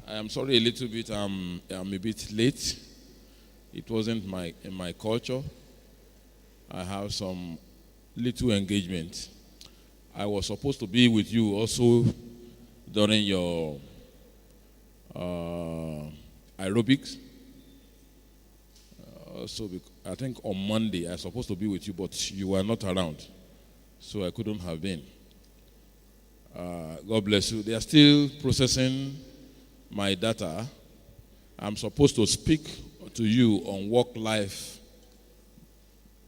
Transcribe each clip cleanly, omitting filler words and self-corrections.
I am sorry a little bit. I'm a bit late. It wasn't in my culture. I have some little engagement. I was supposed to be with you also during your aerobics. Also, I think on Monday I was supposed to be with you, but you were not around, so I couldn't have been. God bless you. They are still processing my data. I'm supposed to speak to you on work-life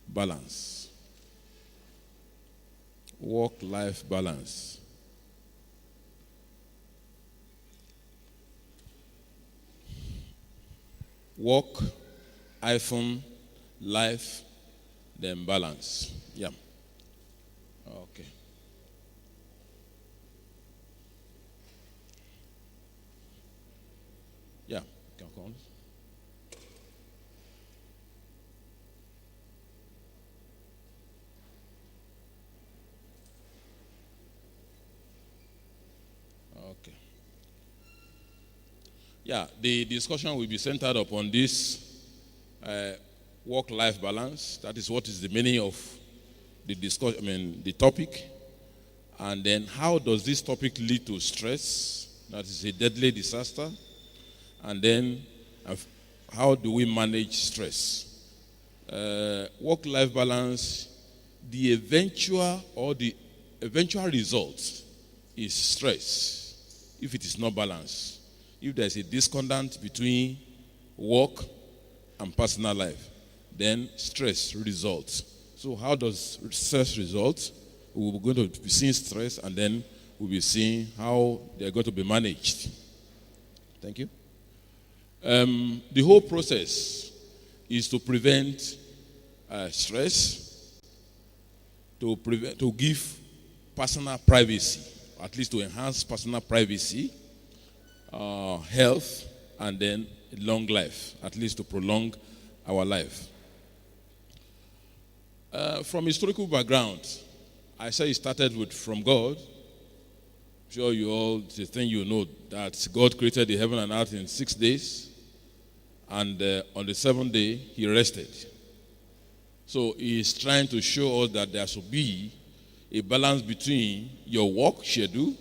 balance. Work-life balance. Work, iPhone, life, then balance. Yeah. Okay. Yeah, can come. Okay. Yeah, the discussion will be centered upon this work-life balance. That is what is the meaning of the discussion. The topic, and then how does this topic lead to stress? That is a deadly disaster. And then how do we manage stress? Work-life balance, the eventual result is stress if it is not balanced. If there's a discordance between work and personal life, then stress results. So how does stress result? We're going to be seeing stress, and then we'll be seeing how they're going to be managed. Thank you. The whole process is to prevent stress, to give personal privacy, at least to enhance personal privacy, health, and then long life, at least to prolong our life. From historical background, I say it started from God. I'm sure you all, the thing you know, that God created the heaven and earth in 6 days, and on the seventh day, he rested. So he is trying to show us that there should be a balance between your work schedule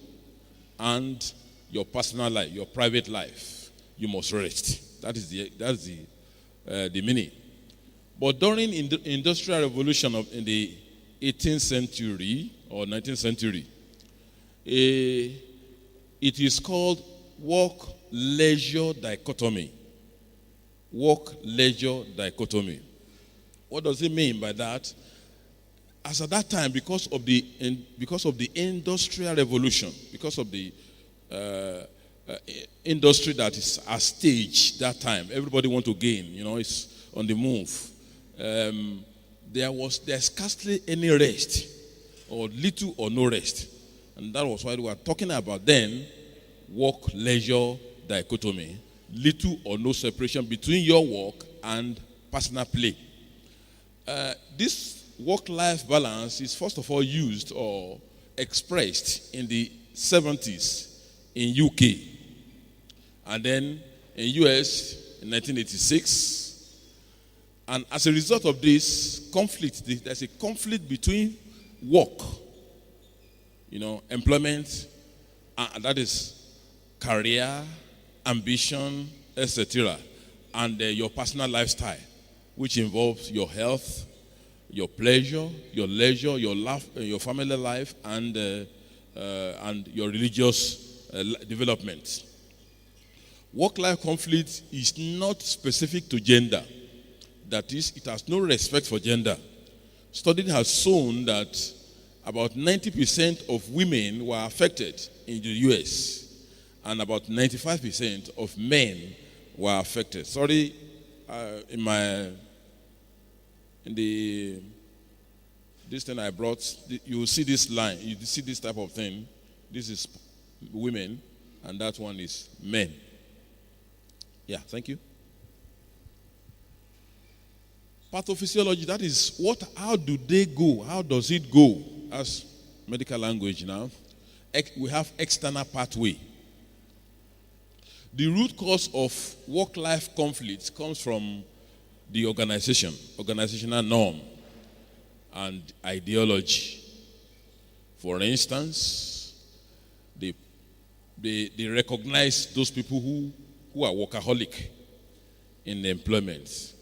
and your personal life, your private life. You must rest. That's the meaning. But during the Industrial Revolution in the 18th century or 19th century, it is called work-leisure dichotomy. Work-leisure dichotomy. What does it mean by that? As at that time, because of the Industrial Revolution, because of the industry that is at stage that time, everybody want to gain. It's on the move. There's scarcely any rest, or little or no rest, and that was why we were talking about then work-leisure dichotomy. Little or no separation between your work and personal play. This work-life balance is first of all used or expressed in the 70s in UK, and then in US in 1986. And as a result of this conflict, there's a conflict between work, employment, and that is career, ambition, etc., and your personal lifestyle, which involves your health, your pleasure, your leisure, your life, your family life, and your religious development. Work-life conflict is not specific to gender. That is, it has no respect for gender. Study has shown that about 90% of women were affected in the US, and about 95% of men were affected. Sorry, this thing I brought, you will see this line, you see this type of thing. This is women, and that one is men. Yeah, thank you. Pathophysiology, that is how do they go? How does it go? As medical language now. We have external pathway. The root cause of work-life conflicts comes from the organizational norm, and ideology. For instance, they recognize those people who are workaholic in employment.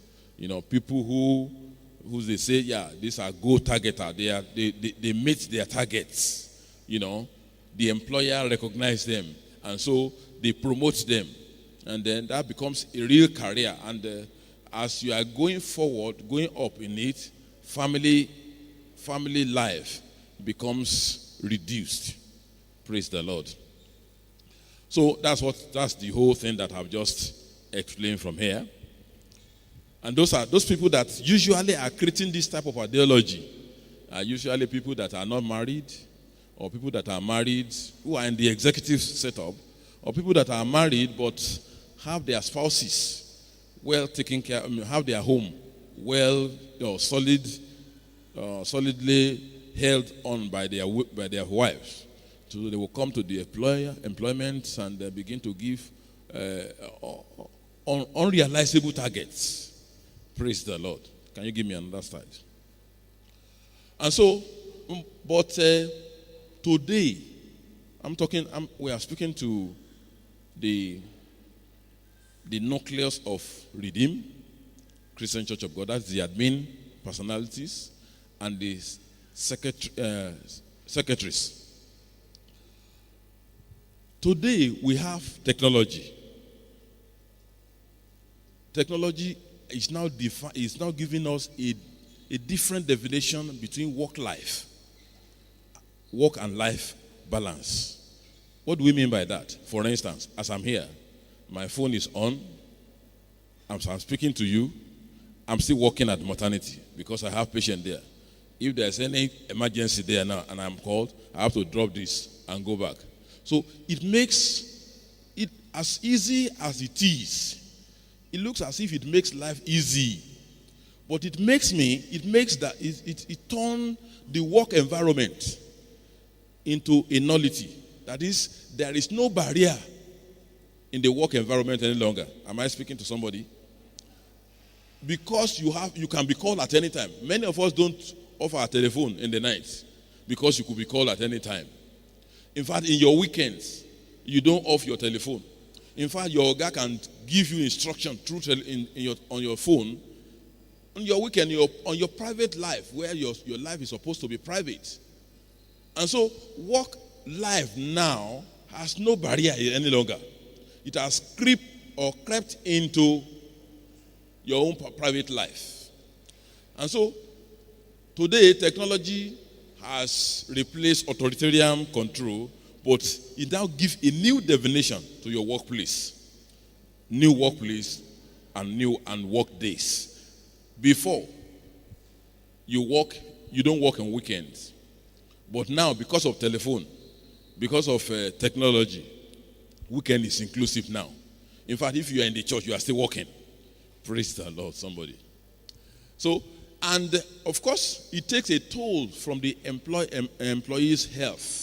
People who they say, yeah, these are goal targeter. They meet their targets. The employer recognizes them, and so they promote them, and then that becomes a real career. And as you are going forward, going up in it, family life becomes reduced. Praise the Lord. So that's the whole thing that I've just explained from here. And those people that usually are creating this type of ideology are usually people that are not married, or people that are married who are in the executive setup, or people that are married but have their spouses well taken care, have their home well, solidly held on by their wives. So they will come to the employment and they begin to give unrealizable targets. Praise the Lord. Can you give me another slide? And so, but today, we are speaking to the nucleus of Redeem, Christian Church of God. That's the admin personalities and the secretaries. Today, we have technology. Technology is now giving us a different definition between work and life balance. What do we mean by that? For instance, as I'm here, my phone is on, as I'm speaking to you, I'm still working at maternity because I have patient there. If there's any emergency there now and I'm called, I have to drop this and go back. So it makes it as easy as it is. It looks as if it makes life easy. But it turns the work environment into a nullity. That is, there is no barrier in the work environment any longer. Am I speaking to somebody? Because you can be called at any time. Many of us don't offer a telephone in the night because you could be called at any time. In fact, in your weekends, you don't off your telephone. In fact, your guy can give you instruction on your phone, on your weekend, on your private life, where your life is supposed to be private. And so, work life now has no barrier any longer. It has crept into your own private life. And so, today, technology has replaced authoritarian control, but it now gives a new definition to your workplace. New workplace and work days. Before, you don't work on weekends. But now, because of telephone, because of technology, weekend is inclusive now. In fact, if you are in the church, you are still working. Praise the Lord, somebody. So, and of course, it takes a toll from the employee's health.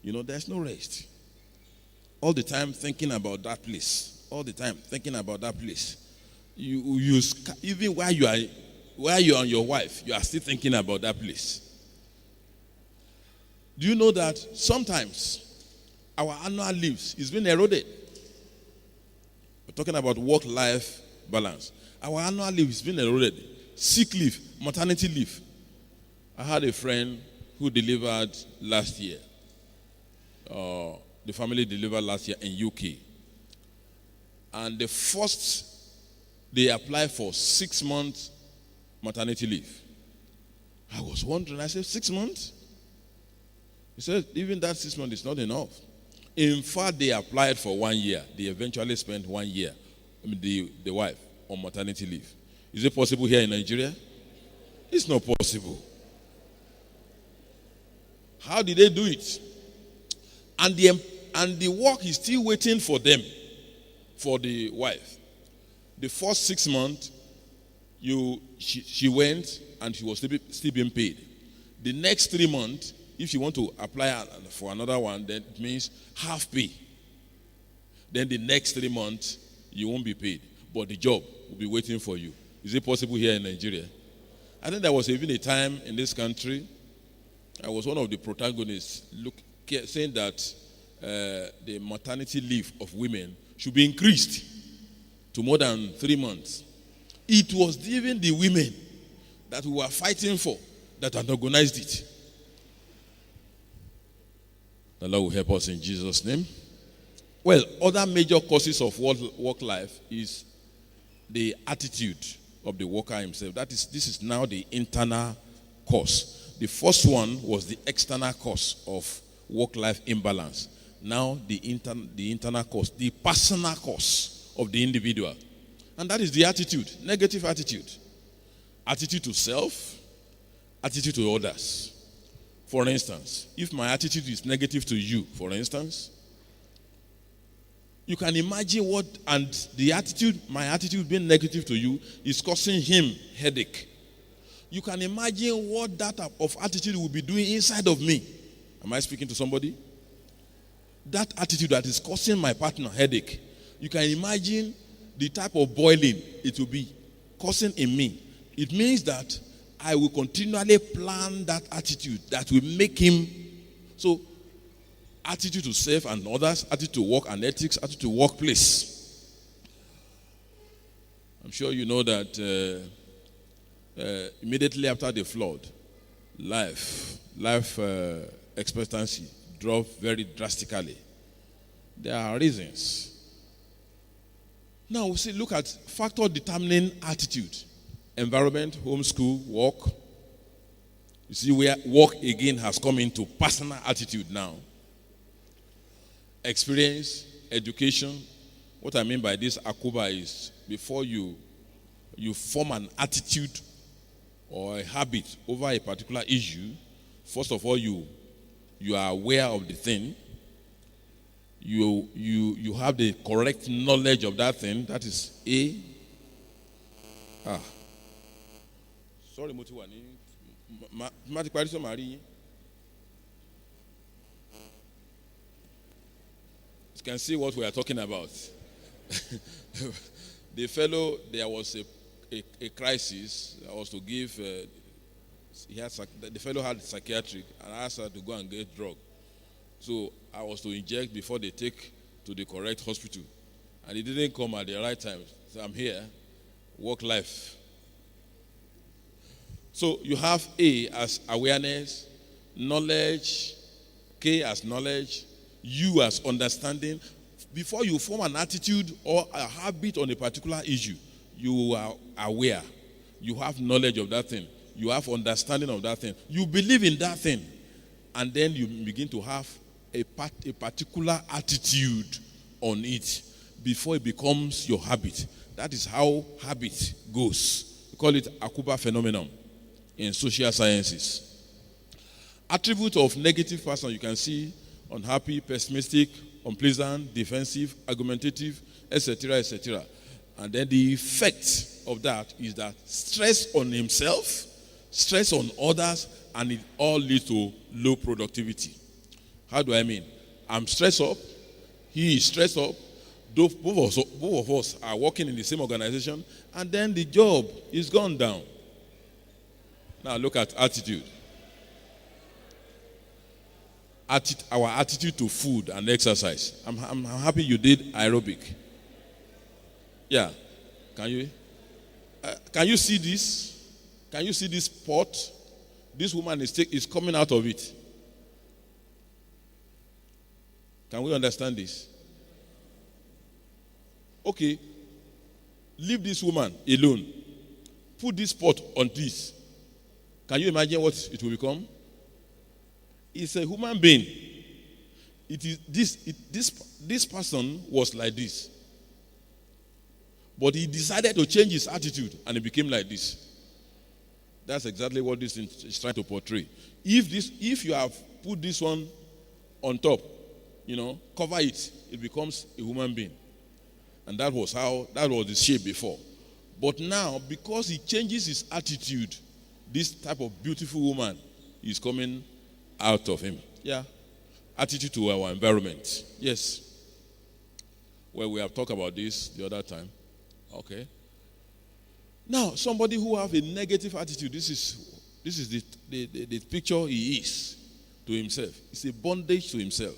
There's no rest. All the time thinking about that place. All the time thinking about that place. Even while you are on your wife, you are still thinking about that place. Do you know that sometimes our annual leaves is being eroded? We're talking about work-life balance. Our annual leave is being eroded. Sick leave, maternity leave. I had a friend who delivered last year. The family delivered last year in UK. And the first, they applied for 6 months maternity leave. I was wondering, I said, 6 months? He said, even that 6 months is not enough. In fact, they applied for 1 year. They eventually spent 1 year, the wife, on maternity leave. Is it possible here in Nigeria? It's not possible. How did they do it? And the work is still waiting for them, for the wife. The first 6 months, she went and she was still being paid. The next 3 months, if you want to apply for another one, then it means half pay. Then the next 3 months, you won't be paid. But the job will be waiting for you. Is it possible here in Nigeria? I think there was even a time in this country, I was one of the protagonists saying that the maternity leave of women should be increased to more than 3 months. It was even the women that we were fighting for that had organized it. The Lord will help us in Jesus' name. Well, other major causes of work life is the attitude of the worker himself. This is now the internal cause. The first one was the external cause of work-life imbalance. Now the internal cause, the personal cause of the individual. And that is the attitude, negative attitude. Attitude to self, attitude to others. For instance, if my attitude is negative to you, for instance, you can imagine my attitude being negative to you is causing him headache. You can imagine what that type of attitude will be doing inside of me. Am I speaking to somebody? That attitude that is causing my partner headache. You can imagine the type of boiling it will be causing in me. It means that I will continually plan that attitude that will make him. So, attitude to self and others, attitude to work and ethics, attitude to workplace. I'm sure you know that immediately after the flood, life expectancy dropped very drastically. There are reasons. Now, look at factor determining attitude. Environment, home, school, work. You see where work again has come into personal attitude now. Experience, education. What I mean by this, Akuba, is before you form an attitude or a habit over a particular issue, first of all, you are aware of the thing. You have the correct knowledge of that thing. That is A. Sorry, Motiwani. You can see what we are talking about. There was a crisis. I was to give. The fellow had psychiatric, and I asked her to go and get drug. So I was to inject before they take to the correct hospital, and it didn't come at the right time. So I'm here, work life. So you have A as awareness, knowledge, K as knowledge, U as understanding. Before you form an attitude or a habit on a particular issue, you are aware. You have knowledge of that thing. You have understanding of that thing. You believe in that thing. And then you begin to have a particular attitude on it before it becomes your habit. That is how habit goes. We call it Akuba phenomenon in social sciences. Attribute of negative person, you can see unhappy, pessimistic, unpleasant, defensive, argumentative, etc., etc. And then the effect of that is that stress on himself, stress on others, and it all leads to low productivity. How do I mean? I'm stressed up, he is stressed up, both of us are working in the same organization, and then the job is gone down. Now look at attitude. Our attitude to food and exercise. I'm happy you did aerobic. Yeah. Can you see this? Can you see this pot? This woman is coming out of it. Can we understand this? Okay. Leave this woman alone. Put this pot on this. Can you imagine what it will become? It's a human being. This person was like this. But he decided to change his attitude and it became like this. That's exactly what this is trying to portray. If you have put this one on top, cover it, it becomes a human being. And that was the shape before. But now, because he changes his attitude, this type of beautiful woman is coming out of him. Yeah. Attitude to our environment. Yes. Well, we have talked about this the other time. Okay. Now, somebody who have a negative attitude, this is the picture he is to himself. It's a bondage to himself.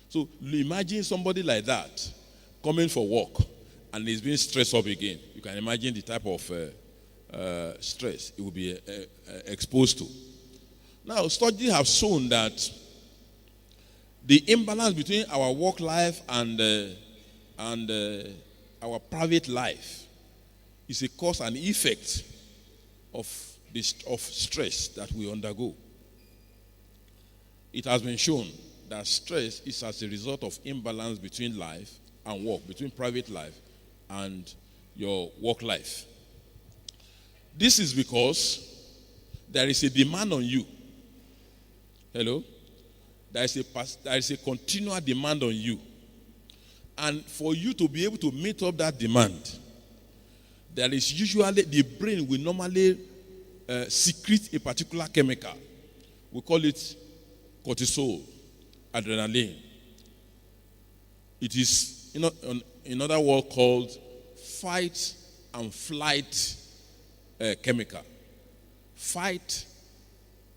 So imagine somebody like that coming for work and he's being stressed up again. You can imagine the type of stress he will be exposed to. Now, studies have shown that the imbalance between our work life and our private life is a cause and effect of stress that we undergo. It has been shown that stress is as a result of imbalance between life and work, between private life and your work life. This is because there is a demand on you. Hello? There is a continual demand on you. And for you to be able to meet up that demand, there is usually, the brain will normally secrete a particular chemical. We call it cortisol, adrenaline. It is, in other words, called fight and flight chemical. Fight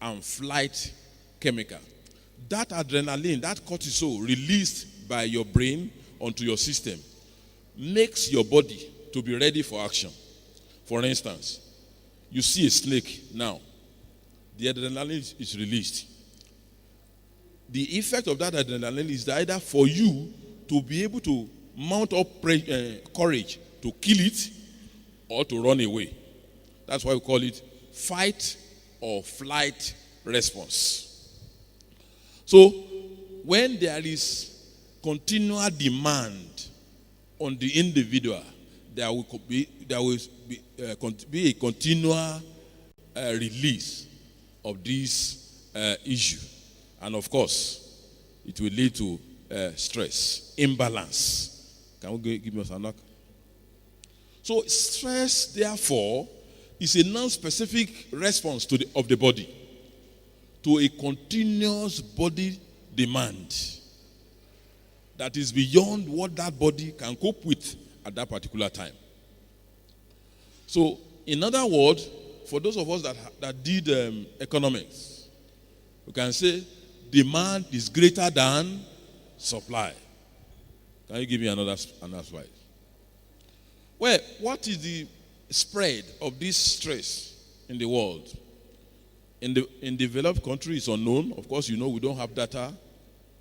and flight chemical. That adrenaline, that cortisol released by your brain onto your system makes your body to be ready for action. For instance, you see a snake now. The adrenaline is released. The effect of that adrenaline is either for you to be able to mount up courage to kill it or to run away. That's why we call it fight or flight response. So, when there is continual demand on the individual, there will be a continual release of this issue. And of course, it will lead to stress, imbalance. Can we give me a knock? So stress, therefore, is a non-specific response of the body to a continuous body demand that is beyond what that body can cope with at that particular time. So, in other words, for those of us that did economics, we can say demand is greater than supply. Can you give me another slide? Well, what is the spread of this stress in the world? In developed countries, it's unknown. Of course, we don't have data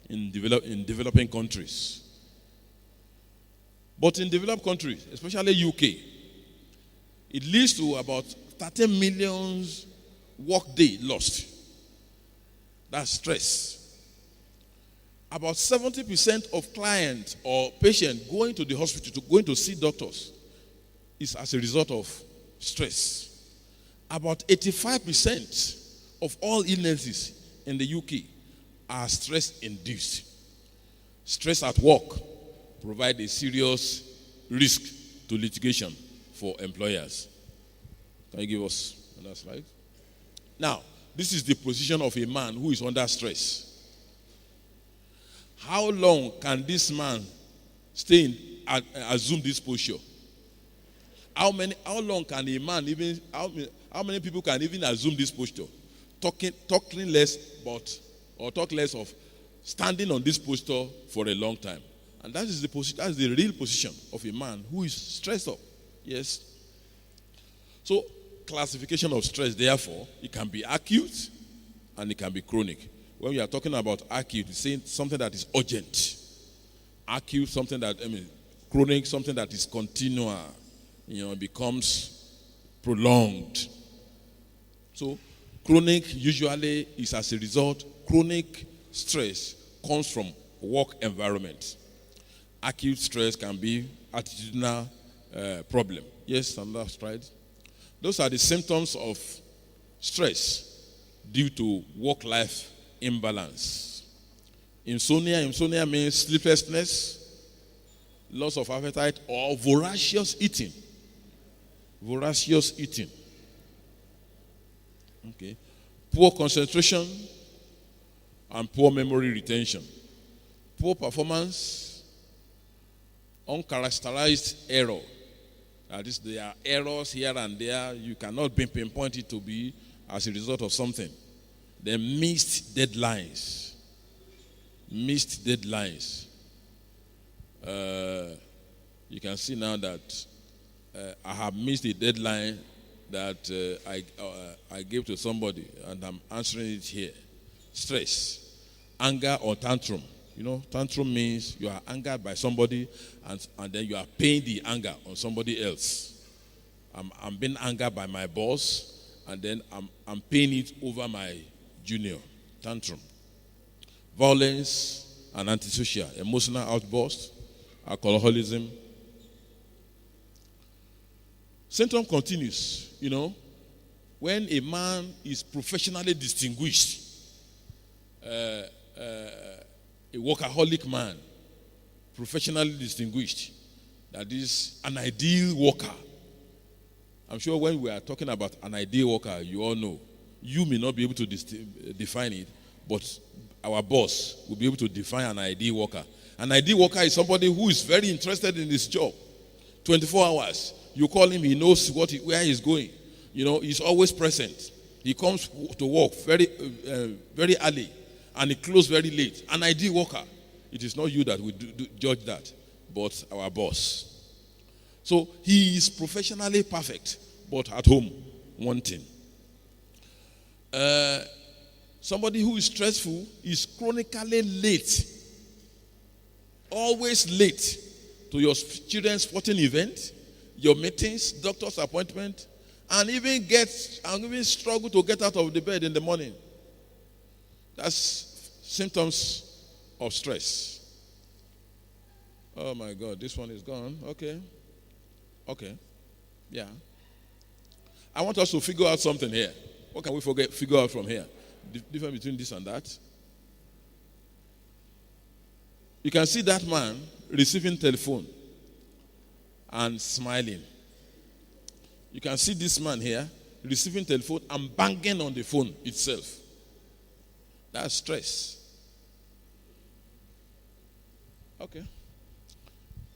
in developing countries. But in developed countries, especially UK, it leads to about 30 million work day lost. That's stress. About 70% of clients or patients going to the hospital, going to see doctors, is as a result of stress. About 85% of all illnesses in the UK are stress-induced. Stress at work provides a serious risk to litigation for employers. Can you give us another slide? Now, this is the position of a man who is under stress. How long can this man stay and assume this posture? How long can a man how many people can even assume this posture? Talking less talk less of standing on this posture for a long time. And that is the real position of a man who is stressed up. Yes. So, classification of stress, therefore, it can be acute and it can be chronic. When we are talking about acute, it's saying something that is urgent. Acute, chronic, something that is continual, becomes prolonged. So, chronic usually is as a result, chronic stress comes from work environment. Acute stress can be attitudinal problem. Yes, another slide. Those are the symptoms of stress due to work-life imbalance. Insomnia means sleeplessness, loss of appetite, or voracious eating. Voracious eating. Okay. Poor concentration and poor memory retention. Poor performance uncharacterized error. That is, there are errors here and there. You cannot pinpoint it to be as a result of something. Then missed deadlines. Missed deadlines. You can see now that I have missed a deadline that I gave to somebody, and I'm answering it here. Stress, anger, or tantrum. You know, tantrum means you are angered by somebody, and then you are paying the anger on somebody else. I'm being angered by my boss, and then I'm paying it over my junior. Tantrum. Violence and antisocial, emotional outburst, alcoholism. Symptom continues, you know, when a man is professionally distinguished, a workaholic man, professionally distinguished, that is an ideal worker. I'm sure when we are talking about an ideal worker, you all know. You may not be able to define it, but our boss will be able to define an ideal worker. An ideal worker is somebody who is very interested in his job. 24 hours. You call him, he knows where he's going. You know, he's always present. He comes to work very early, and he closes very late. An ideal worker. It is not you that will judge that, but our boss. So he is professionally perfect, but at home, wanting. Somebody who is stressful is chronically late. Always late to your children's sporting event, your meetings, doctor's appointment, and even struggle to get out of the bed in the morning. That's symptoms of stress. Oh my God, this one is gone. Okay. Yeah. I want us to figure out something here. What can we figure out from here? The difference between this and that. You can see that man receiving telephone and smiling. You can see this man here receiving telephone and banging on the phone itself. That's stress. Okay.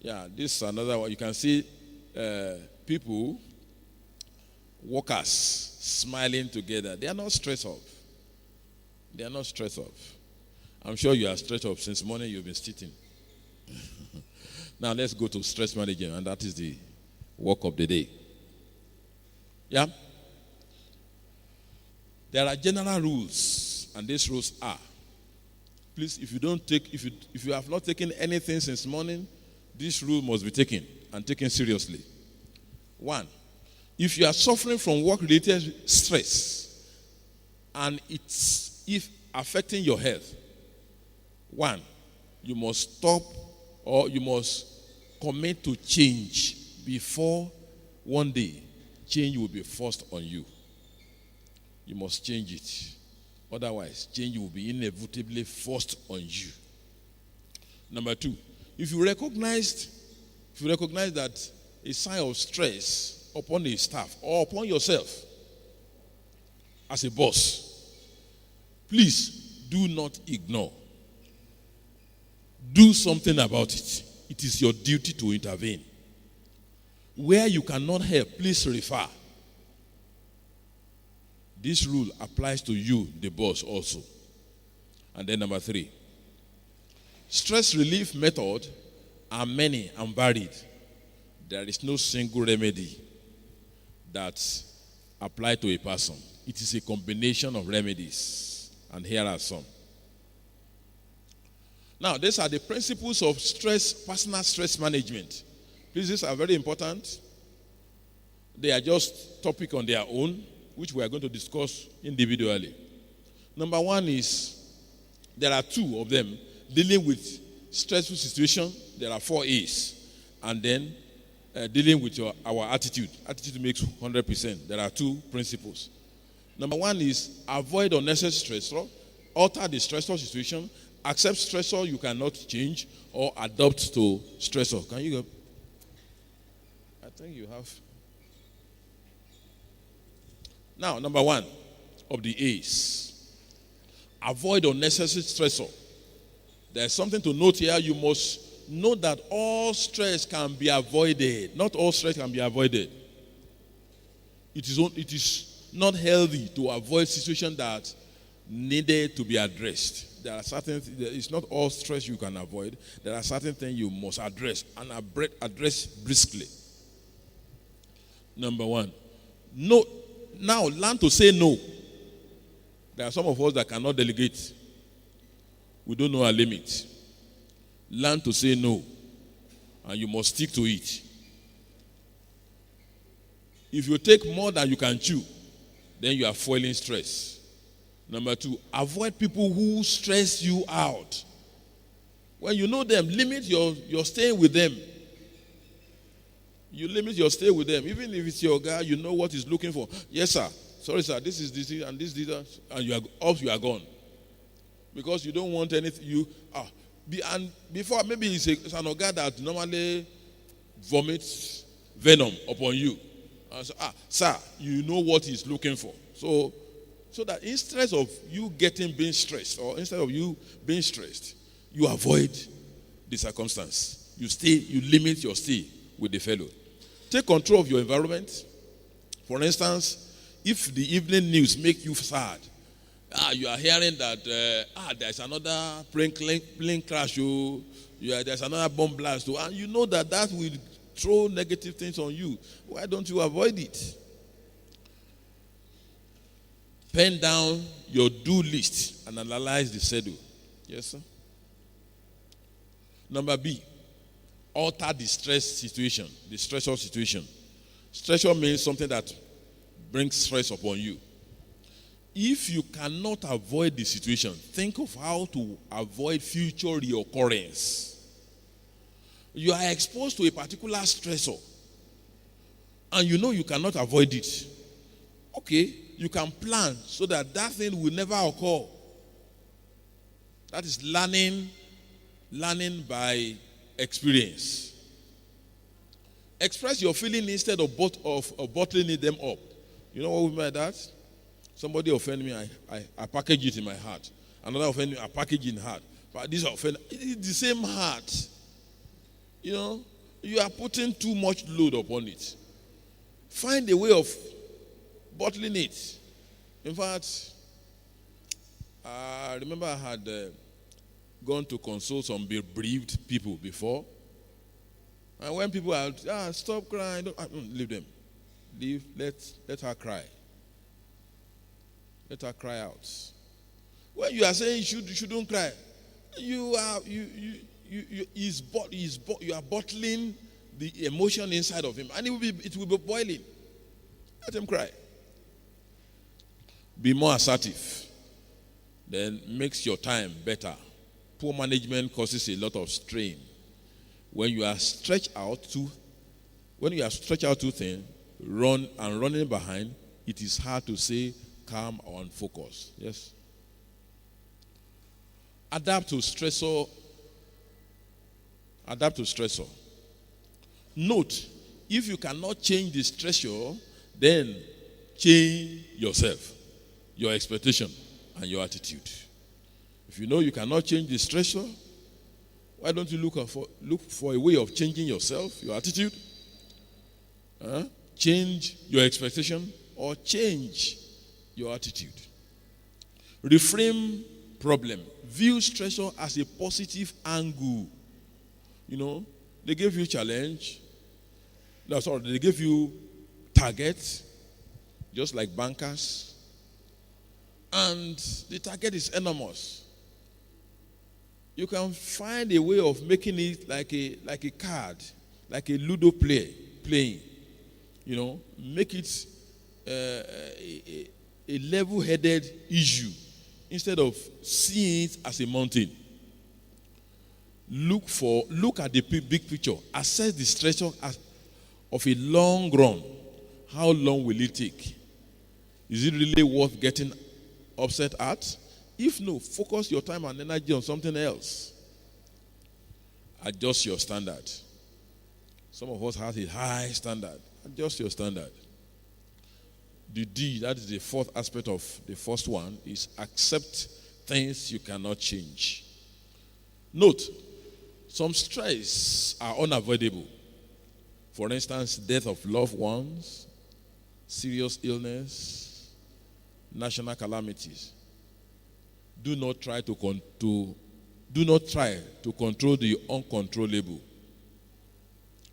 Yeah, this is another one. You can see people, workers, smiling together. They are not stressed up. They are not stressed up. I'm sure you are stressed up since morning you've been sitting. Now let's go to stress management, and that is the work of the day. Yeah? There are general rules, and these rules are, please, if you have not taken anything since morning, this rule must be taken and taken seriously. 1, if you are suffering from work-related stress and it's affecting your health, 1, you must stop or you must commit to change before one day change will be forced on you. You must change it. Otherwise, change will be inevitably forced on you. Number 2, if you recognize that a sign of stress upon a staff or upon yourself as a boss, please do not ignore. Do something about it. It is your duty to intervene. Where you cannot help, please refer. This rule applies to you, the boss, also. And then number 3, stress relief methods are many and varied. There is no single remedy that applies to a person. It is a combination of remedies. And here are some. Now, these are the principles of personal stress management. Please, these are very important. They are just topic on their own, which we are going to discuss individually. Number 1 is, there are 2 of them dealing with stressful situation. There are 4 A's. And then dealing with our attitude. Attitude makes 100%. There are 2 principles. Number 1 is avoid unnecessary stressor, alter the stressor situation, accept stressor you cannot change, or adapt to stressor. Can you go? I think you have. Now, number 1 of the A's. Avoid unnecessary stressor. There's something to note here. You must know that all stress can be avoided. Not all stress can be avoided. It is not healthy to avoid situations that needed to be addressed. There are certain it's not all stress you can avoid. There are certain things you must address and address briskly. Number one, no. Now learn to say no. There are some of us that cannot delegate. We don't know our limit. Learn to say no, and you must stick to it. If you take more than you can chew, then you are fueling stress. Number two, avoid people who stress you out. When you know them, limit your stay with them. You limit your stay with them. Even if it's your guy, you know what he's looking for. Yes, sir. Sorry, sir. This is this and this, and you are gone. Because you don't want anything. And before, maybe it's an guy that normally vomits venom upon you. And so, sir, you know what he's looking for. So that instead of you being stressed, or instead of you being stressed, you avoid the circumstance. You limit your stay with the fellow. Take control of your environment. For instance, if the evening news make you sad, you are hearing that there's another plane crash, there's another bomb blast, and you know that will throw negative things on you. Why don't you avoid it? Pen down your do list and analyze the schedule. Yes, sir. Number B, alter the stressor situation. Stressor means something that brings stress upon you. If you cannot avoid the situation, think of how to avoid future reoccurrence. You are exposed to a particular stressor, and you know you cannot avoid it. Okay, you can plan so that thing will never occur. That is learning by experience. Express your feeling instead of bottling them up. You know what we mean by that? Somebody offended me, I package it in my heart. Another offended me, I package it in heart. But this offend, it's the same heart. You know, you are putting too much load upon it. Find a way of bottling it. In fact, I remember I had gone to console some bereaved people before. And when people are, stop crying, leave them. Let her cry. Let her cry out. When you are saying you shouldn't cry, you are bottling the emotion inside of him, and it will be boiling. Let him cry. Be more assertive. Then makes your time better. Poor management causes a lot of strain. When you are stretched out too thin, running behind, it is hard to stay calm and focus. Yes. Adapt to stressor. Note, if you cannot change the stressor, then change yourself, your expectation, and your attitude. If you know you cannot change the stressor, why don't you look for a way of changing yourself, your attitude? Change your expectation or change your attitude. Reframe problem. View stressor as a positive angle. You know, they gave you challenge. They gave you target, just like bankers. And the target is enormous. You can find a way of making it like a card, like a Ludo playing. You know, make it a level-headed issue instead of seeing it as a mountain. Look at the big picture. Assess the stressor of a long run. How long will it take? Is it really worth getting upset at? If no, focus your time and energy on something else. Adjust your standard. Some of us have a high standard. Adjust your standard. The D, that is the fourth aspect of the first one, is accept things you cannot change. Note, Some stress are unavoidable. For instance, death of loved ones, serious illness, national calamities. Do not try to control the uncontrollable.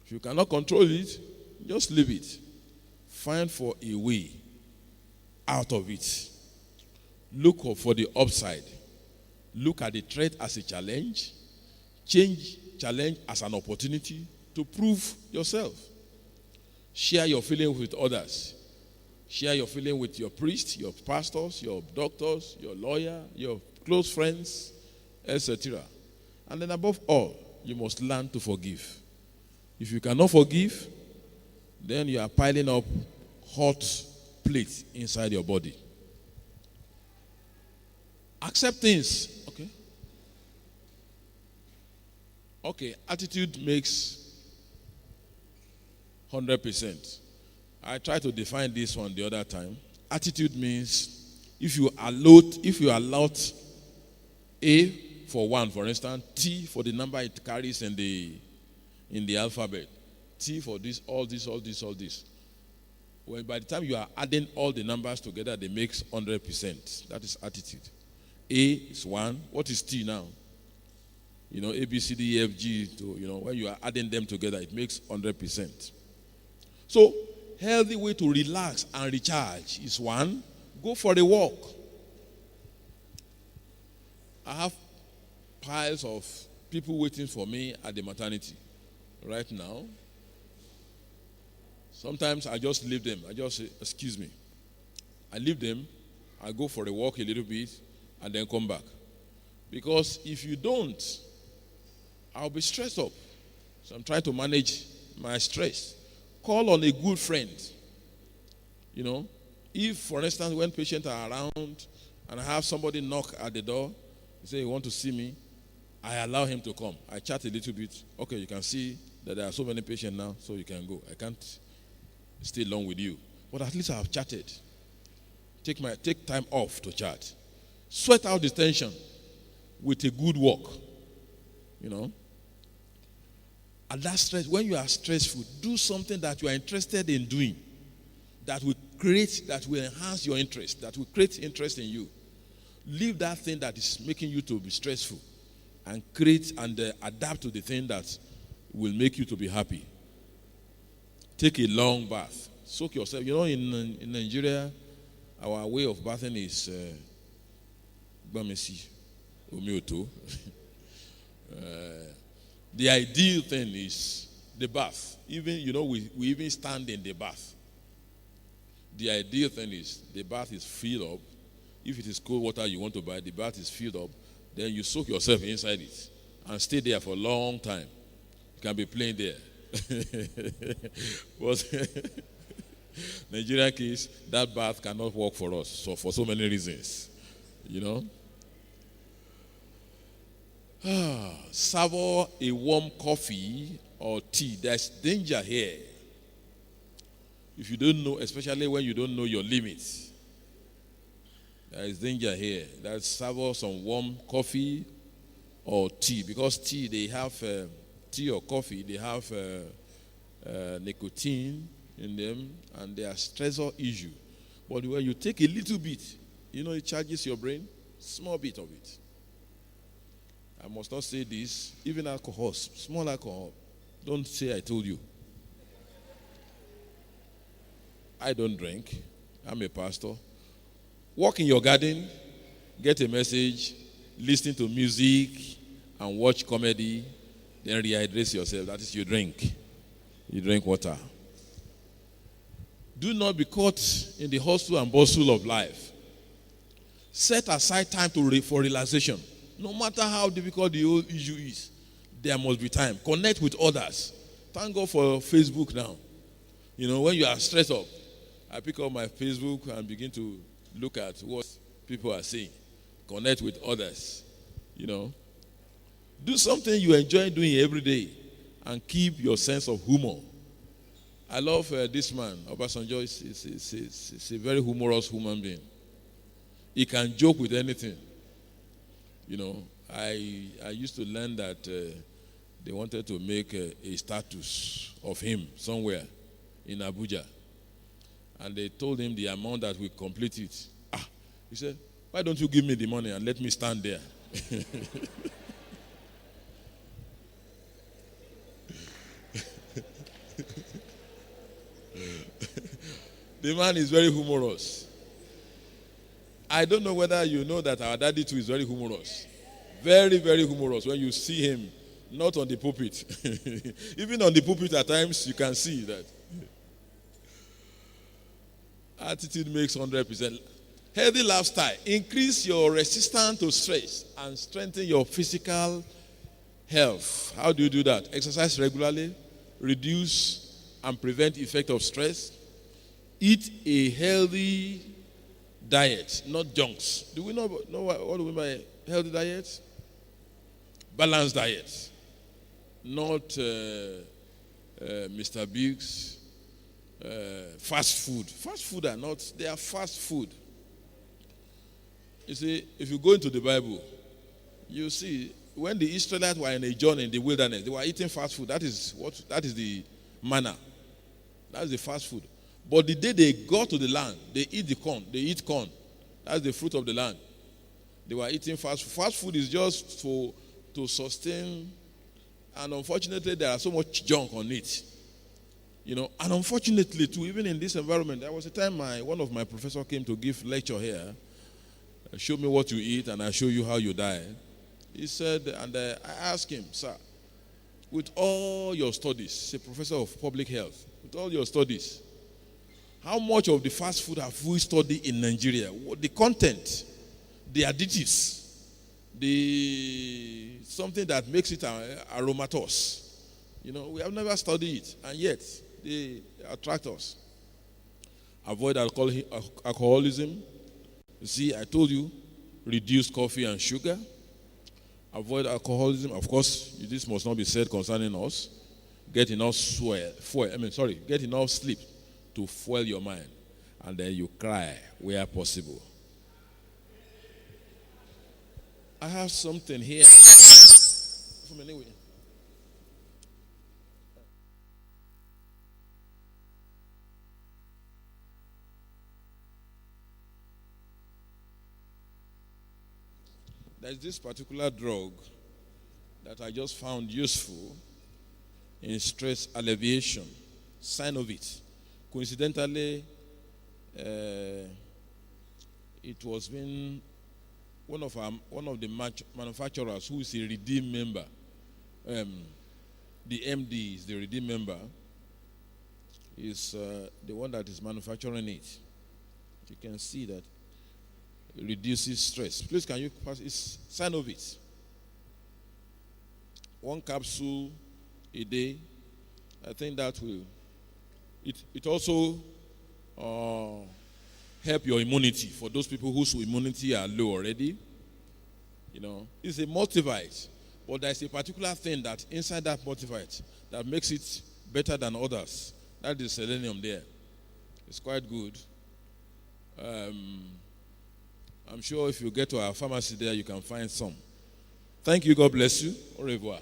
If you cannot control it, just leave it. Find for a way out of it. Look for the upside. Look at the threat as a challenge. Change challenge as an opportunity to prove yourself. Share your feelings with others. Share your feeling with your priest, your pastors, your doctors, your lawyer, your close friends, etc. And then above all, you must learn to forgive. If you cannot forgive, then you are piling up hot plates inside your body. Accept things. Okay, attitude makes 100%. I tried to define this one the other time. Attitude means if you allot A for 1, for instance, T for the number it carries in the alphabet, T for this, all this, all this, all this. Well, by the time you are adding all the numbers together, they make 100%. That is attitude. A is 1. What is T now? A, B, C, D, E, F, G. When you are adding them together, it makes 100%. So, healthy way to relax and recharge is 1, go for a walk. I have piles of people waiting for me at the maternity right now. Sometimes I just leave them. I just say, excuse me. I leave them. I go for a walk a little bit and then come back. Because if you don't, I'll be stressed up. So I'm trying to manage my stress. Call on a good friend. If, for instance, when patients are around and I have somebody knock at the door, say, you want to see me, I allow him to come. I chat a little bit. Okay, you can see that there are so many patients now, so you can go. I can't stay long with you. But at least I have chatted. Take time off to chat. Sweat out the tension with a good walk. And that stress, when you are stressful, do something that you are interested in doing that will enhance your interest, that will create interest in you. Leave that thing that is making you to be stressful and create and adapt to the thing that will make you to be happy. Take a long bath. Soak yourself. In Nigeria, our way of bathing is Bamesi, Omioto. The ideal thing is the bath. Even, we even stand in the bath. The ideal thing is the bath is filled up. If it is cold water you want to buy, the bath is filled up. Then you soak yourself inside it and stay there for a long time. You can be playing there. But Nigerian case, that bath cannot work for us. So for so many reasons, Savor a warm coffee or tea. There's danger here. If you don't know, especially when you don't know your limits, there is danger here. Let's savor some warm coffee or tea. Because tea, they have tea or coffee, they have nicotine in them, and they are stressor issue. But when you take a little bit, it charges your brain, small bit of it. I must not say this, even alcohol, small alcohol. Don't say I told you. I don't drink. I'm a pastor. Walk in your garden, get a message, listen to music, and watch comedy, then rehydrate yourself. That is, you drink. You drink water. Do not be caught in the hustle and bustle of life. Set aside time for relaxation. No matter how difficult the whole issue is, there must be time. Connect with others. Thank God for Facebook now. When you are stressed up, I pick up my Facebook and begin to look at what people are saying. Connect with others. Do something you enjoy doing every day and keep your sense of humor. I love this man, Obasanjo. He's a very humorous human being. He can joke with anything. I used to learn that They wanted to make a status of him somewhere in Abuja. And they told him the amount that we complete it. He said, why don't you give me the money and let me stand there? The man is very humorous. I don't know whether you know that our daddy too is very humorous. Very, very humorous when you see him, not on the pulpit. Even on the pulpit at times, you can see that. Attitude makes 100%. Healthy lifestyle. Increase your resistance to stress and strengthen your physical health. How do you do that? Exercise regularly. Reduce and prevent effect of stress. Eat a healthy diet, not junks. Do we know what do we mean by healthy diet? Balanced diet. Not Mr. Biggs. Fast food. Fast food are not, they are fast food. You see, if you go into the Bible, you see, when the Israelites were in a journey in the wilderness, they were eating fast food. That is the manna. That's the fast food. But the day they got to the land, they eat the corn. They eat corn. That's the fruit of the land. They were eating fast food. Fast food is just to sustain, and unfortunately, there are so much junk on it. And unfortunately, too, even in this environment, there was a time one of my professors came to give lecture here. Show me what you eat, and I show you how you die. He said, and I asked him, sir, with all your studies, he's a professor of public health, with all your studies, how much of the fast food have we studied in Nigeria? What the content, the additives, something that makes it aromatous. We have never studied it, and yet they attract us. Avoid alcoholism. See, I told you, reduce coffee and sugar. Avoid alcoholism. Of course, this must not be said concerning us. Get enough get enough sleep to fuel your mind. And then you cry where possible. I have something here. Anyway. There's this particular drug that I just found useful in stress alleviation. Sign of it. Coincidentally, it was been one of the manufacturers who is a Redeem member. The MD is the Redeem member. Is the one that is manufacturing it. You can see that it reduces stress. Please, can you pass? It's sign of it. 1 capsule a day. I think that will. It also help your immunity for those people whose immunity are low already. It's a multivite, but there's a particular thing that inside that multivite that makes it better than others. That is selenium there. It's quite good. I'm sure if you get to our pharmacy there, you can find some. Thank you. God bless you. Au revoir.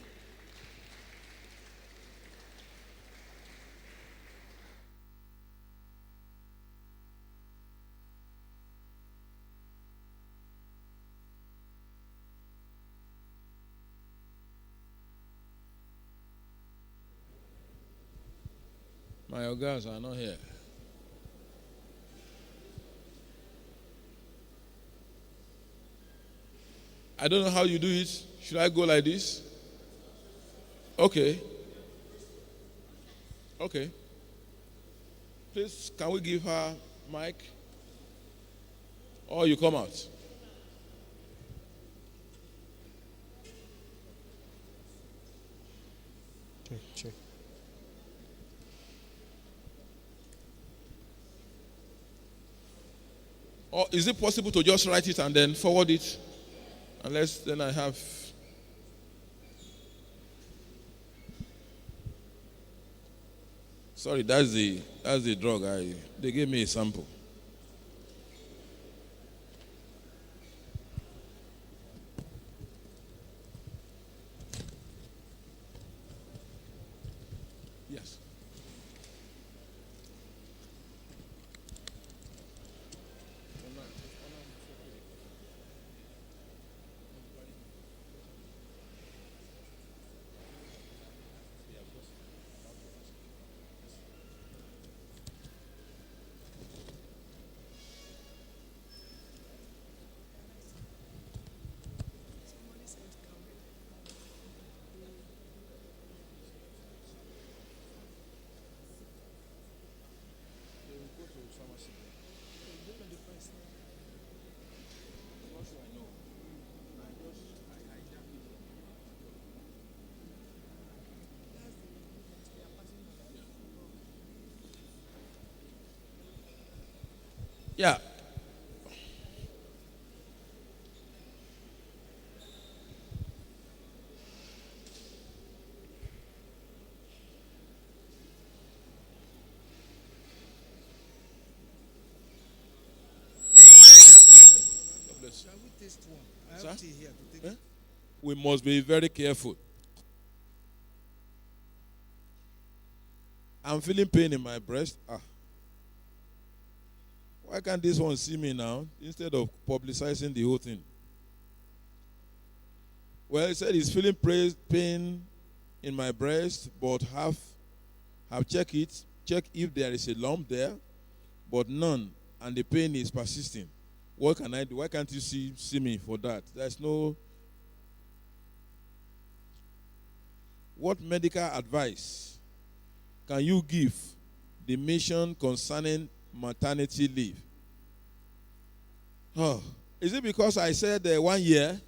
My organs are not here. I don't know how you do it. Should I go like this? Okay. Please, can we give her mic? Or you come out. Check. Or is it possible to just write it and then forward it? Unless then I have. Sorry, that's the drug. They gave me a sample. Yes. Yeah. God bless you. Shall we taste one? I Sir? have tea here to take Eh? it. We must be very careful. I'm feeling pain in my breast. Why can't this one see me now instead of publicizing the whole thing? Well, he said he's feeling pain in my breast, but have checked it, check if there is a lump there, but none, and the pain is persisting. What can I do? Why can't you see me for that? There's no. What medical advice can you give the mission concerning maternity leave? Oh, is it because I said 1 year?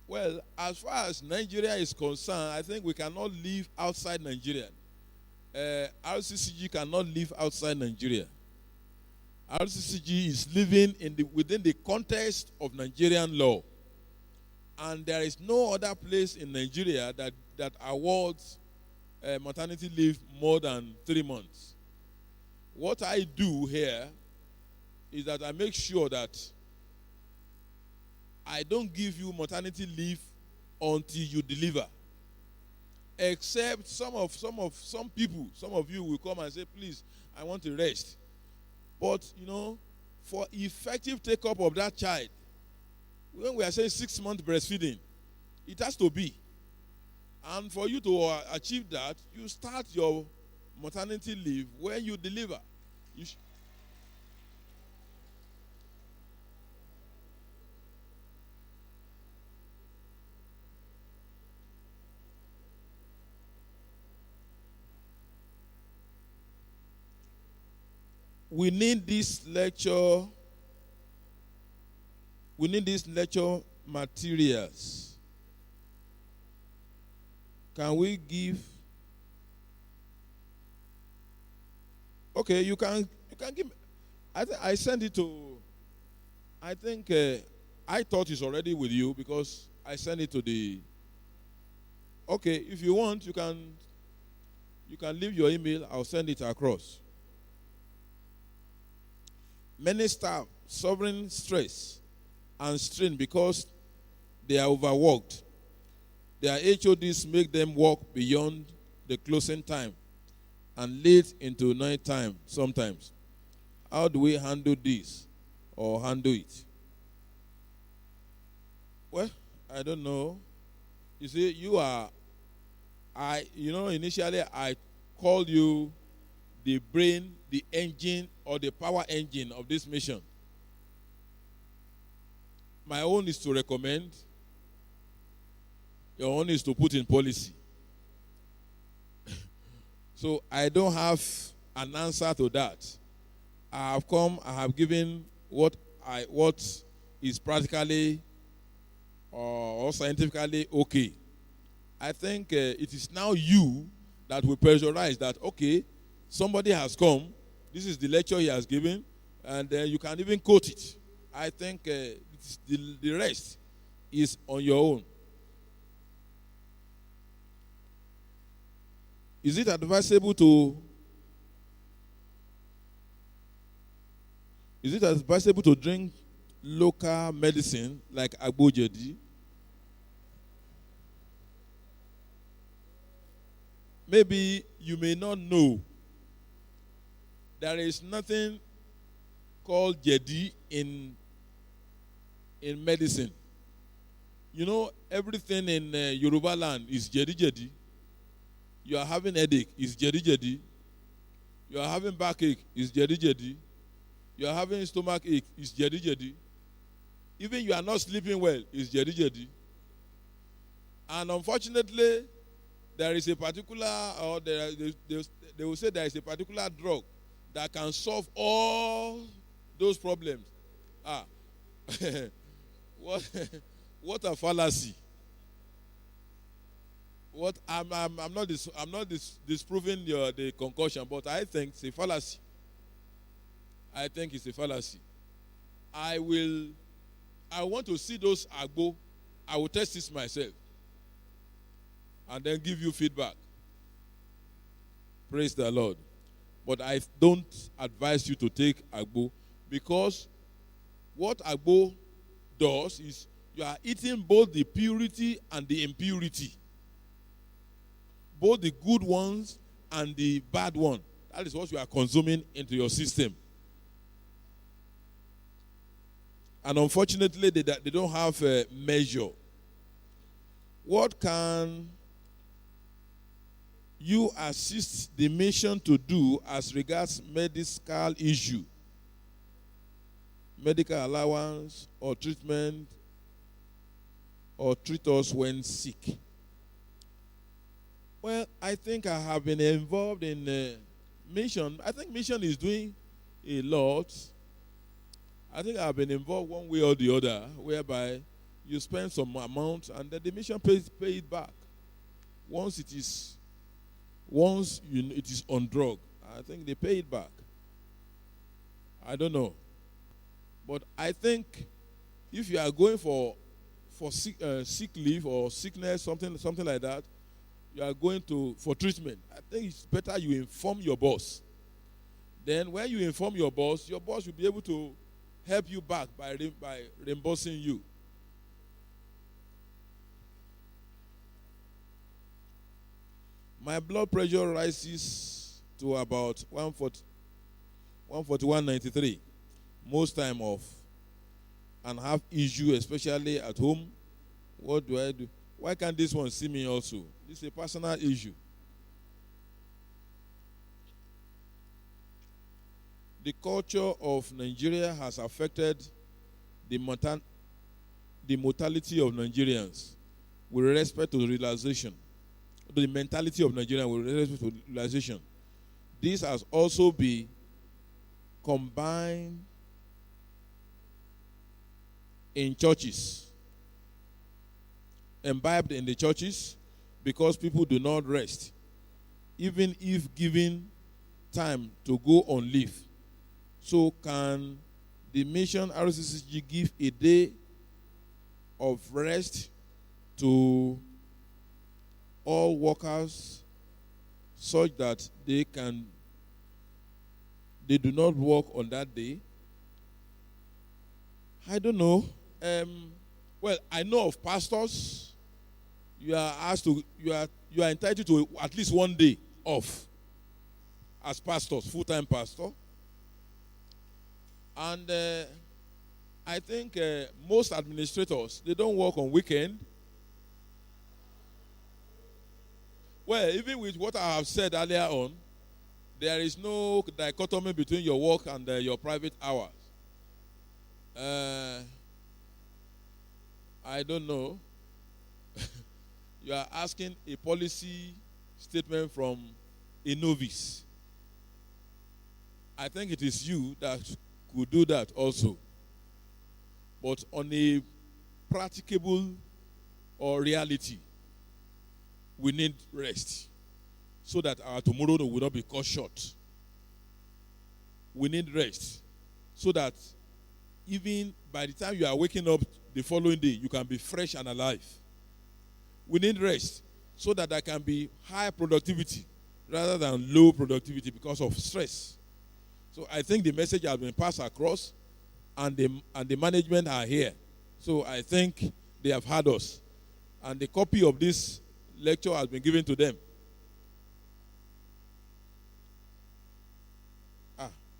Well, as far as Nigeria is concerned, I think we cannot live outside Nigeria. Rccg cannot live outside Nigeria. Rccg is living within the context of Nigerian law. And there is no other place in Nigeria that awards maternity leave more than 3 months. What I do here is that I make sure that I don't give you maternity leave until you deliver. Except some people, some of you will come and say, please, I want to rest. But, for effective take-up of that child, when we are saying 6 months breastfeeding, it has to be. And for you to achieve that, you start your maternity leave when you deliver. We need this lecture. We need these lecture materials. Can we give? Okay, you can give. I sent it to. I think I thought it's already with you because I sent it to the. Okay, if you want, you can leave your email. I'll send it across. Many staff suffering stress and strain because they are overworked. Their HODs make them work beyond the closing time and late into night time sometimes. How do we handle this or handle it? Well, I don't know. You see, initially I called you the brain, the engine, or the power engine of this mission. My own is to recommend. Your own is to put in policy. So I don't have an answer to that. I have given what is practically or scientifically okay. I think it is now you that will pressurize that, okay, somebody has come, this is the lecture he has given, and you can even quote it. I think the rest is on your own. Is it advisable to drink local medicine like agbojedi? maybe you may not know there is nothing called jedi in medicine. You know, everything in Yoruba land is jedi. You are having headache, is jedi. You are having backache, is jedi. You are having stomach ache, is jedi. Even you are not sleeping well, is jedi. And unfortunately, there is a particular, or they will say there is a particular drug that can solve all those problems. What a fallacy! I'm not disproving the concussion, but I think it's a fallacy. I think it's a fallacy. I want to see those agbo. I will test this myself, and then give you feedback. Praise the Lord. But I don't advise you to take agbo, because what agbo does is you are eating both the purity and the impurity. Both the good ones and the bad one. That is what you are consuming into your system. And unfortunately, they don't have a measure. What can you assist the mission to do as regards medical issue? Medical allowance or treatment, or treat us when sick? Well, I think I have been involved in mission. I think mission is doing a lot. I think I've been involved one way or the other, whereby you spend some amount and then the mission pay it back. Once it is on drug, I think they pay it back. I don't know. But I think if you are going for sick leave or sickness, something like that, you are going for treatment, I think it's better you inform your boss. Then when you inform your boss will be able to help you back by reimbursing you. My blood pressure rises to about 141/93 most time off, and have issue, especially at home. What do I do? Why can't this one see me also? This is a personal issue. The culture of Nigeria has affected the mortality of Nigerians with respect to realization. The mentality of Nigerians with respect to realization. This has also been combined in churches, imbibed in the churches, because people do not rest, even if given time to go on leave. So can the mission Rccg give a day of rest to all workers, such that they do not work on that day? I don't know. Well, I know of pastors. You are entitled to at least one day off as pastors, full-time pastor. And I think most administrators, they don't work on weekend. Well, even with what I have said earlier on, there is no dichotomy between your work and your private hours. I don't know. You are asking a policy statement from a novice. I think it is you that could do that also. But on a practicable or reality, we need rest so that our tomorrow will not be cut short. We need rest so that even by the time you are waking up the following day, you can be fresh and alive. We need rest so that there can be high productivity rather than low productivity because of stress. So I think the message has been passed across, and the management are here. So I think they have heard us. And the copy of this lecture has been given to them.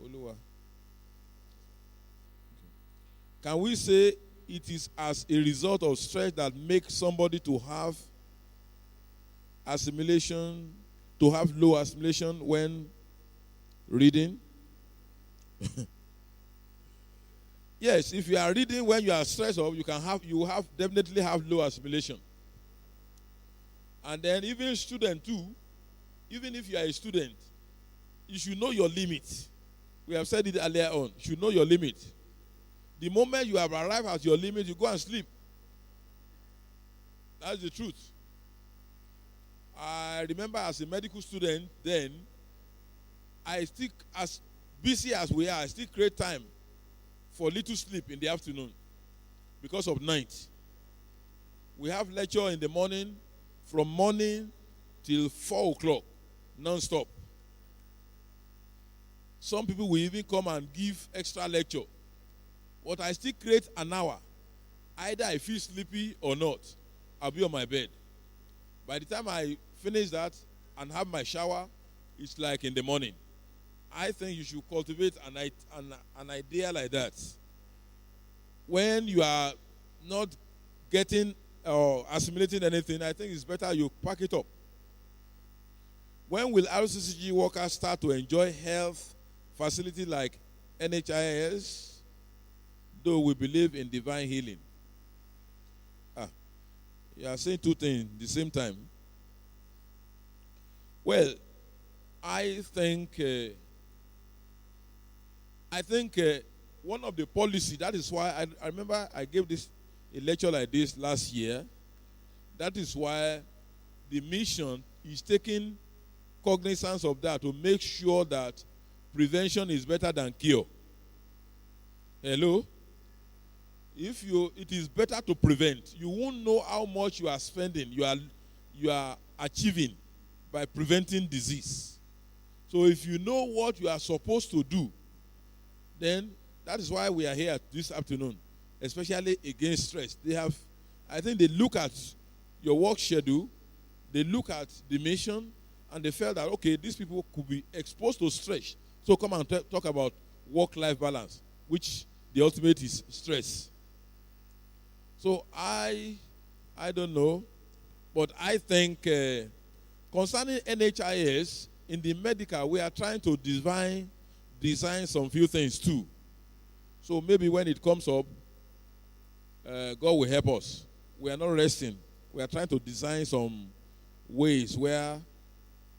Oluwa. Can we say it is as a result of stress that makes somebody to have assimilation, to have low assimilation when reading? Yes, if you are reading when you are stressed up, you definitely have low assimilation. And then even student too, even if you are a student, you should know your limit. We have said it earlier on. You should know your limit. The moment you have arrived at your limit, you go and sleep. That's the truth. I remember as a medical student then, I still, as busy as we are, I still create time for little sleep in the afternoon because of night. We have lecture in the morning, from morning till 4 o'clock, non-stop. Some people will even come and give extra lecture. But I still create an hour. Either I feel sleepy or not, I'll be on my bed. By the time I finish that and have my shower, it's like in the morning. I think you should cultivate an idea like that. When you are not getting or assimilating anything, I think it's better you pack it up. When will Rccg workers start to enjoy health facilities like NHIS? Though we believe in divine healing. You are saying two things at the same time. Well, I think one of the policy, that is why I remember I gave a lecture like this last year. That is why the mission is taking cognizance of that to make sure that prevention is better than cure. Hello? It is better to prevent. You won't know how much you are spending, you are achieving by preventing disease. So if you know what you are supposed to do, then that is why we are here this afternoon, especially against stress. I think they look at your work schedule, they look at the mission, and they felt that, okay, these people could be exposed to stress. So come and talk about work-life balance, which the ultimate is stress. So I don't know, but I think concerning NHIS, in the medical, we are trying to design some few things too. So maybe when it comes up, God will help us. We are not resting. We are trying to design some ways where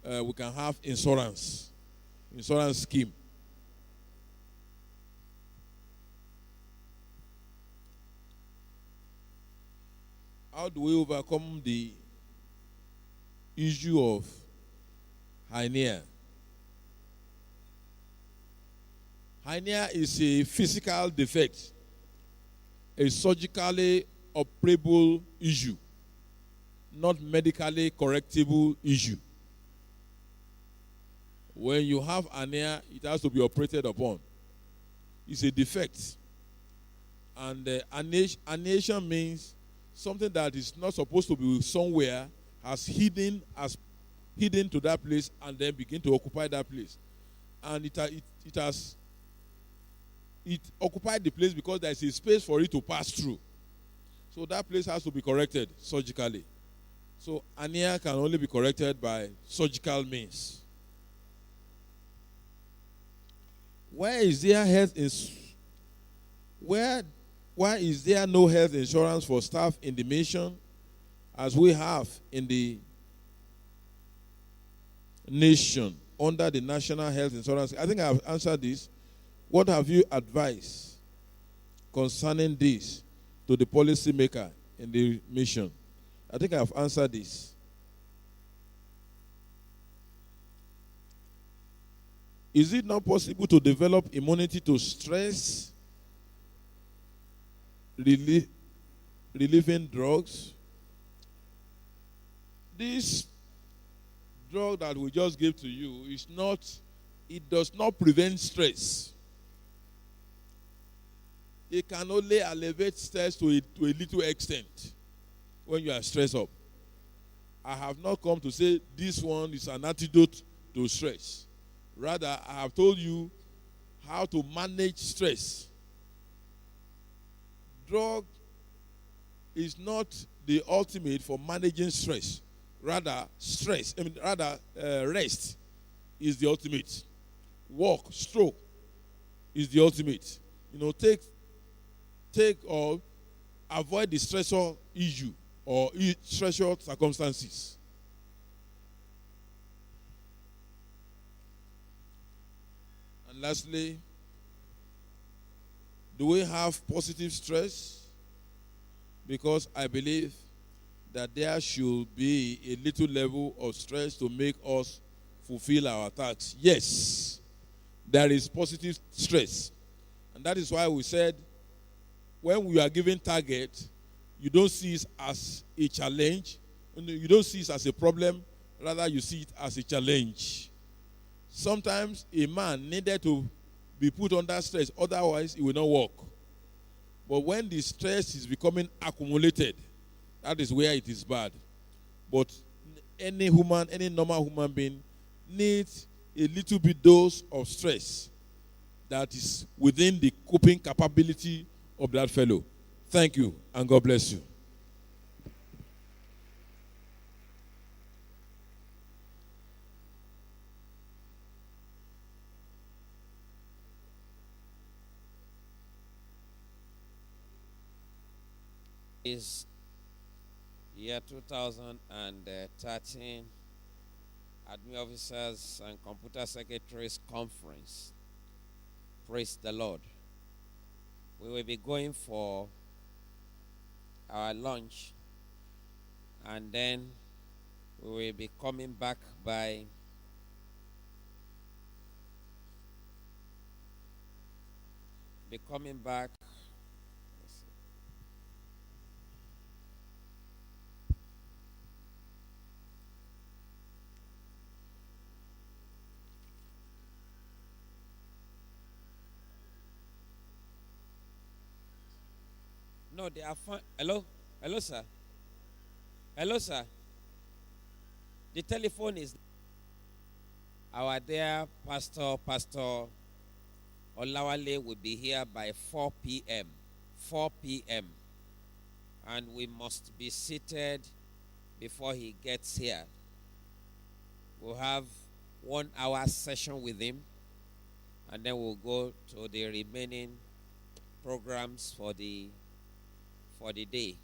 we can have insurance scheme. How do we overcome the issue of hernia? Hernia is a physical defect, a surgically operable issue, not medically correctable issue. When you have hernia, it has to be operated upon. It's a defect. And herniation means something that is not supposed to be somewhere has hidden to that place and then begin to occupy that place. And it occupied the place because there is a space for it to pass through. So that place has to be corrected surgically. So hernia can only be corrected by surgical means. Why is there no health insurance for staff in the mission as we have in the nation under the National Health Insurance? I think I have answered this. What have you advised concerning this to the policymaker in the mission? I think I have answered this. Is it not possible to develop immunity to stress relieving drugs? This drug that we just gave to you it does not prevent stress. It can only elevate stress to a little extent when you are stressed up. I have not come to say this one is an antidote to stress. Rather, I have told you how to manage stress. Drug is not the ultimate for managing stress. Rather, rest is the ultimate. Walk, stroke is the ultimate. Take or avoid the stressor issue or stressor circumstances. And lastly, do we have positive stress? Because I believe that there should be a little level of stress to make us fulfill our tasks. Yes, there is positive stress. And that is why we said when we are given target, you don't see it as a challenge. You don't see it as a problem. Rather, you see it as a challenge. Sometimes a man needed to be put under stress. Otherwise, it will not work. But when the stress is becoming accumulated, that is where it is bad. But any normal human being needs a little bit dose of stress that is within the coping capability of that fellow. Thank you, and God bless you. Is year 2013 Admin Officers and Computer Secretaries Conference. Praise the Lord. We will be going for our lunch, and then we will be coming back by no, they are fine. Hello, sir. Hello, sir. The telephone is our dear Pastor Olawale will be here by 4 p.m. 4 p.m. And we must be seated before he gets here. We'll have 1 hour session with him, and then we'll go to the remaining programs for the day.